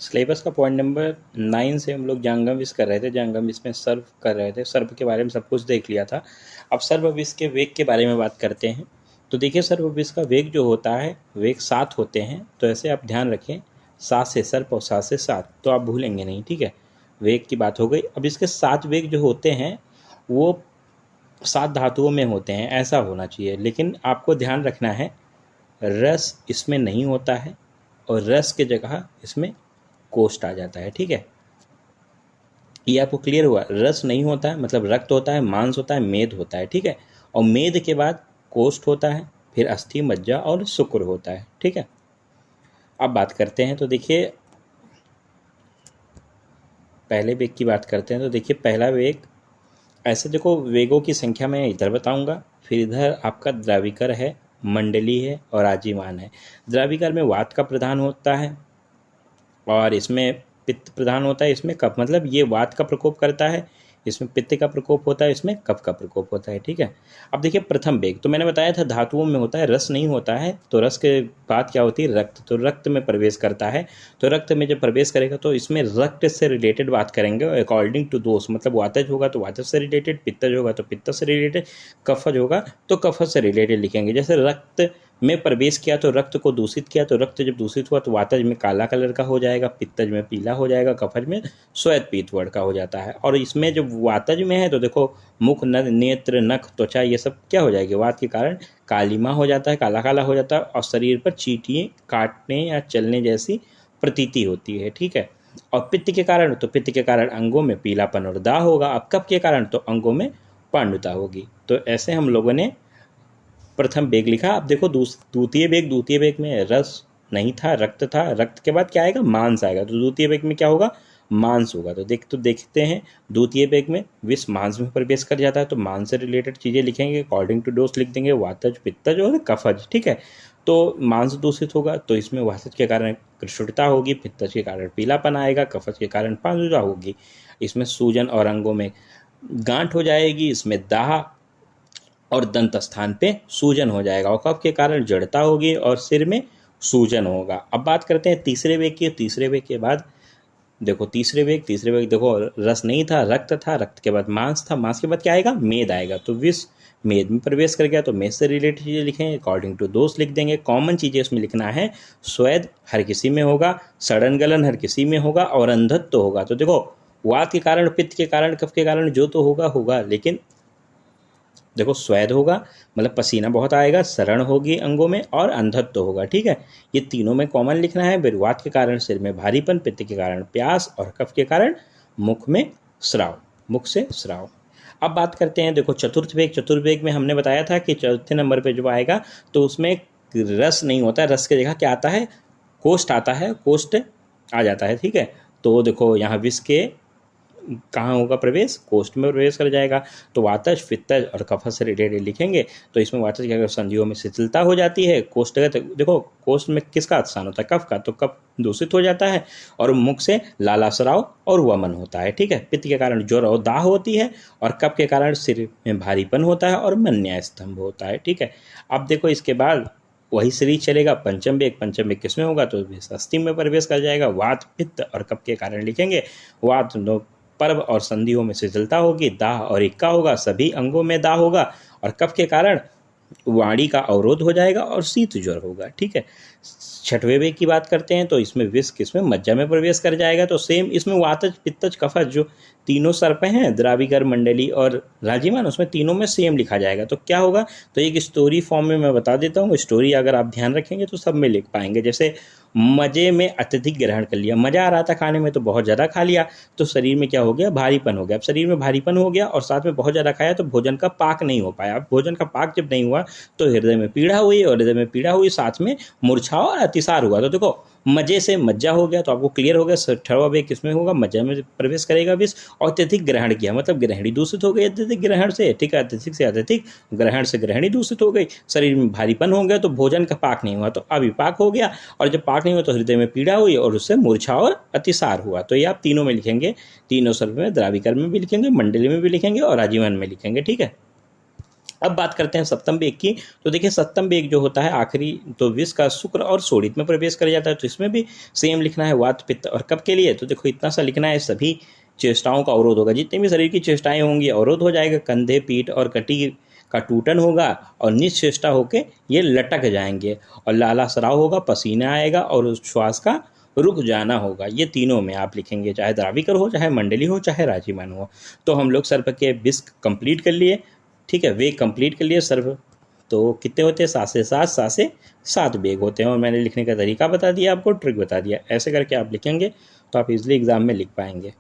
Syllabus का point number 9 से हम लोग जांघा विष कर रहे थे। जांघा विष में सर्व कर रहे थे, सर्व के बारे में सब कुछ देख लिया था। अब सर्व विष के वेग के बारे में बात करते हैं। तो देखिए सर्व विष का वेग जो होता है वेग 7 होते हैं। तो ऐसे आप ध्यान रखें, 7 से सर्प और 7 से 7, तो आप भूलेंगे नहीं, ठीक है। वेग की बात हो गई। अब इसके 7 वेग जो होते हैं वो 7 धातुओं में होते हैं, ऐसा होना चाहिए। लेकिन आपको ध्यान रखना है रस इसमें नहीं होता है और रस के जगह इसमें कोष्ठ आ जाता है, ठीक है। ये आपको क्लियर हुआ? रस नहीं होता है मतलब रक्त होता है, मांस होता है, मेद होता है, ठीक है। और मेद के बाद कोष्ठ होता है, फिर अस्थि, मज्जा और शुक्र होता है, ठीक है। अब बात करते हैं, तो देखिए पहले वेग की बात करते हैं। तो देखिए पहला वेग, ऐसे देखो वेगों की संख्या मैं इधर बताऊंगा, फिर इधर आपका द्राविकर है, मंडली है और आजीमान है। द्राविकर में वात का प्रधान होता है और इसमें पित्त प्रधान होता है। इसमें कफ, मतलब ये वात का प्रकोप करता है, इसमें पित्त का प्रकोप होता है, इसमें कफ का प्रकोप होता है, ठीक है। अब देखिए प्रथम वेग, तो मैंने बताया था धातुओं में होता है, रस नहीं होता है। तो रस के बाद क्या होती है? रक्त। तो रक्त में प्रवेश करता है। तो रक्त में जब प्रवेश करेगा तो इसमें रक्त से रिलेटेड बात करेंगे अकॉर्डिंग टू दोष, मतलब वातज होगा तो वातज से रिलेटेड, पित्तज होगा तो पित्त से रिलेटेड, कफज होगा तो कफज से रिलेटेड लिखेंगे। जैसे रक्त में प्रवेश किया तो रक्त को दूषित किया, तो रक्त जब दूषित हुआ तो वातज में काला कलर का हो जाएगा, पित्तज में पीला हो जाएगा, कफज में श्वेत पीत वर्ण का हो जाता है। और इसमें जब वातज में है तो देखो मुख, नेत्र, नख, त्वचा ये सब क्या हो जाएगी? वात के कारण कालिमा हो जाता है, काला काला हो जाता है और शरीर पर चींटियाँ काटने या चलने जैसी प्रतीति होती है, ठीक है। और पित्त के कारण, तो पित्त के कारण अंगों में पीलापन और दाह होगा। अब कफ के कारण तो अंगों में पांडुता होगी। तो ऐसे हम लोगों ने प्रथम वेग लिखा। अब देखो द्वितीय वेग, द्वितीय वेग में रस नहीं था, रक्त था। रक्त के बाद क्या आएगा? मांस आएगा। तो द्वितीय वेग में क्या होगा? मांस होगा। तो देखते हैं द्वितीय वेग में विष मांस में प्रवेश कर जाता है, तो मांस से रिलेटेड चीज़ें लिखेंगे, अकॉर्डिंग टू डोज लिख देंगे, वातज, पित्तज और कफज, ठीक है। तो मांस दूषित होगा तो इसमें वातज के कारण कृष्णता होगी, पित्तज के कारण पीलापन आएगा, कफज के कारण पांडुता होगी, इसमें सूजन और अंगों में गांठ हो जाएगी, इसमें दाह और दंत स्थान पे सूजन हो जाएगा, और कफ के कारण जड़ता होगी और सिर में सूजन होगा। अब बात करते हैं तीसरे वेग की। तीसरे वेग के बाद देखो तीसरे वेग देखो रस नहीं था, रक्त था, रक्त के बाद मांस था, मांस के बाद क्या आएगा? मेद आएगा। तो विष मेद में प्रवेश कर गया तो मेद से रिलेटेड चीज़ें लिखेंगे, अकॉर्डिंग टू दोष लिख देंगे। कॉमन चीज़ें इसमें लिखना है, स्वेद हर किसी में होगा, सड़न गलन हर किसी में होगा और अंधत्व होगा। तो देखो वात के कारण, पित्त के कारण, कफ के कारण जो तो होगा, लेकिन देखो स्वेद होगा मतलब पसीना बहुत आएगा, सरण होगी अंगों में और अंधत्व होगा, ठीक है। ये तीनों में कॉमन लिखना है। वात के कारण सिर में भारीपन, पित्त के कारण प्यास और कफ के कारण मुख में स्राव, मुख से स्राव। अब बात करते हैं, देखो चतुर्थ वेग। चतुर्थ वेग में हमने बताया था कि चौथे नंबर पे जो आएगा तो उसमें रस नहीं होता है, रस की जगह क्या आता है? कोष्ठ आता है, कोष्ठ आ जाता है, ठीक है। तो देखो यहाँ विष के कहाँ होगा प्रवेश? कोष्ठ में प्रवेश कर जाएगा। तो वातज, पित्तज और कफज से रिलेटेड लिखेंगे। तो इसमें वातज की अगर संधियों में शिथिलता हो जाती है, कोष्ठगत, देखो कोष्ठ में किसका स्थान होता है? कफ का, तो कफ दूषित हो जाता है और मुख से लालास्राव और वमन होता है, ठीक है। पित्त के कारण ज्वर और दाह होती है और कफ के कारण सिर में भारीपन होता है और मन्या स्तंभ होता है, ठीक है। अब देखो इसके बाद वही सीरीज चलेगा। पंचम वेग, पंचम वेग किसमें होगा? तो अस्थि में प्रवेश कर जाएगा। वात, पित्त और कफ के कारण लिखेंगे। वात पर्व और संधियों में शिथिलता होगी, दाह और इक्का होगा, सभी अंगों में दाह होगा और कफ के कारण वाणी का अवरोध हो जाएगा और शीत ज्वर होगा, ठीक है। छठवें वेग की बात करते हैं तो इसमें विष किसमें? मज्जा में प्रवेश कर जाएगा। तो सेम इसमें वातज, पित्तज, कफज जो तीनों सर्प हैं, द्राविकर, मंडली और राजिमान, उसमें तीनों में सेम लिखा जाएगा। तो क्या होगा? तो एक स्टोरी फॉर्म में मैं बता देता हूँ। स्टोरी अगर आप ध्यान रखेंगे तो सब में लिख पाएंगे। जैसे मजे में अत्यधिक ग्रहण कर लिया, मज़ा आ रहा था खाने में तो बहुत ज़्यादा खा लिया, तो शरीर में क्या हो गया? भारीपन हो गया। अब शरीर में भारीपन हो गया और साथ में बहुत ज़्यादा खाया तो भोजन का पाक नहीं हो पाया। अब भोजन का पाक जब नहीं हुआ तो हृदय में पीड़ा हुई, और हृदय में पीड़ा हुई साथ में मूर्छा और अतिसार हुआ। तो देखो मजे से मज्जा हो गया, तो आपको क्लियर हो गया। छठवां वेग किसमें होगा? मज्जा में प्रवेश करेगा विष। और अत्यधिक ग्रहण किया मतलब ग्रहणी दूषित हो गई अत्यधिक ग्रहण से, ठीक है। अत्यधिक से अत्यधिक ग्रहण से ग्रहणी दूषित हो गई, शरीर में भारीपन हो गया तो भोजन का पाक नहीं हुआ, तो अविपाक हो गया। और जब पाक नहीं हुआ तो हृदय में पीड़ा हुई और उससे मूर्छा और अतिसार हुआ। तो ये आप तीनों में लिखेंगे, तीनों सर्प में, द्राविकर में भी लिखेंगे, मंडली में भी लिखेंगे और आजीवन में लिखेंगे, ठीक है। अब बात करते हैं सप्तम वेग की। तो देखिए सप्तम वेग जो होता है आखिरी, तो विष का शुक्र और शोणित में प्रवेश कर जाता है। तो इसमें भी सेम लिखना है, वात पित्त और कफ के लिए। तो देखो इतना सा लिखना है, सभी चेष्टाओं का अवरोध होगा, जितनी भी शरीर की चेष्टाएं होंगी अवरोध हो जाएगा, कंधे पीठ और कटी का टूटन होगा और निश्चेष्टा होके ये लटक जाएंगे और लाला सराव होगा, पसीना आएगा और श्वास का रुक जाना होगा। ये तीनों में आप लिखेंगे, चाहे द्राविकर हो, चाहे मंडली हो, चाहे राजीमान हो। तो हम लोग सर्प के विस्क कंप्लीट कर लिए, ठीक है, वेग कंप्लीट कर लिए सर्व। तो कितने होते हैं? 7 से 7, 7 से 7 वेग होते हैं। और मैंने लिखने का तरीका बता दिया आपको, ट्रिक बता दिया। ऐसे करके आप लिखेंगे तो आप इजीली एग्जाम में लिख पाएंगे।